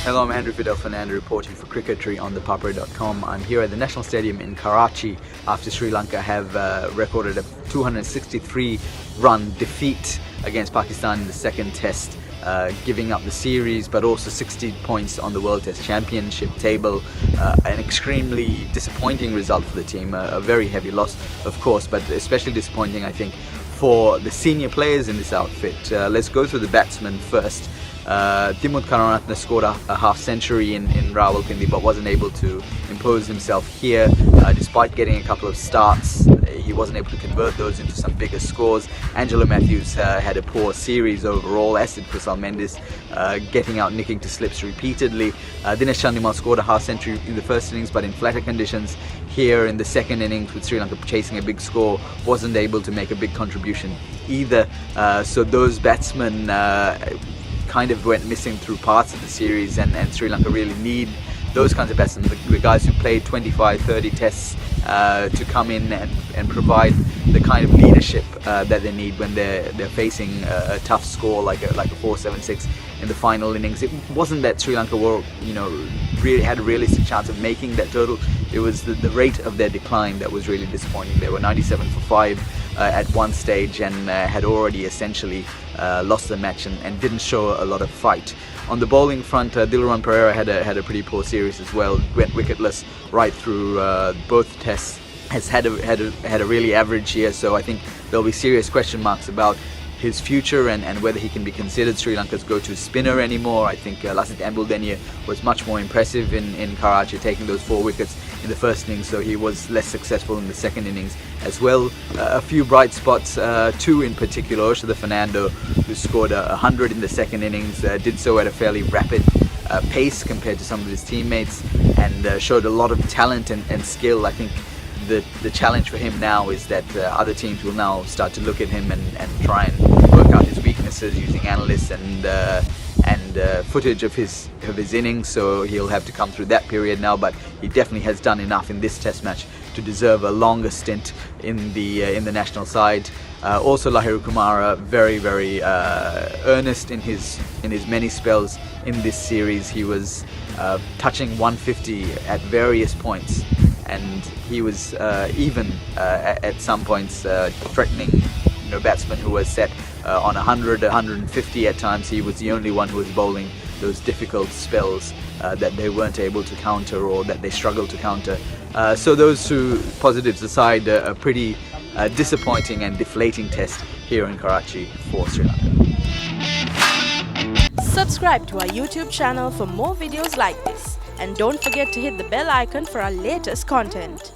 Hello, I'm Andrew Fernando reporting for Cricketry on ThePapare.com. I'm here at the National Stadium in Karachi after Sri Lanka have recorded a 263-run defeat against Pakistan in the second test, giving up the series but also 60 points on the World Test Championship table. An extremely disappointing result for the team, a very heavy loss of course, but especially disappointing I think for the senior players in this outfit. Let's go through the batsmen first. Timur Karunaratne scored a half-century in Rawalpindi but wasn't able to impose himself here. Despite getting a couple of starts, he wasn't able to convert those into some bigger scores. Angelo Matthews had a poor series overall, as did Kusal Mendis, getting out nicking to slips repeatedly. Dinesh Chandimal scored a half-century in the first innings, but in flatter conditions here in the second innings with Sri Lanka chasing a big score, wasn't able to make a big contribution either. So those batsmen kind of went missing through parts of the series, and Sri Lanka really need those kinds of batsmen, the guys who played 25, 30 tests to come in and provide the kind of leadership that they need when they're facing a tough score like a 4-7-6 in the final innings. It wasn't that Sri Lanka were, really had a realistic chance of making that total. It was the rate of their decline that was really disappointing. They were 97 for 5 at one stage and had already essentially lost the match and didn't show a lot of fight. On the bowling front, Dilaran Perera had a pretty poor series as well. Went wicketless right through both tests. Has had a really average year, so I think there'll be serious question marks about his future and whether he can be considered Sri Lanka's go-to spinner anymore. I think Lasith Ambuldenye was much more impressive in Karachi, taking those 4 wickets in the first innings, so he was less successful in the second innings as well. A few bright spots, 2 in particular. Oshada Fernando, who scored 100 in the second innings, did so at a fairly rapid pace compared to some of his teammates, and showed a lot of talent and skill. I think the challenge for him now is that other teams will now start to look at him and try and work out his weaknesses using analysts and footage of his innings, so he'll have to come through that period now, but he definitely has done enough in this test match to deserve a longer stint in the national side. Also Lahiru Kumara, very earnest in his many spells in this series. He was touching 150 at various points, and he was even at some points threatening batsmen who were set on 100, 150 at times. He was the only one who was bowling those difficult spells that they weren't able to counter or that they struggled to counter. So those 2 positives aside, a pretty disappointing and deflating test here in Karachi for Sri Lanka. Subscribe to our YouTube channel for more videos like this, and don't forget to hit the bell icon for our latest content.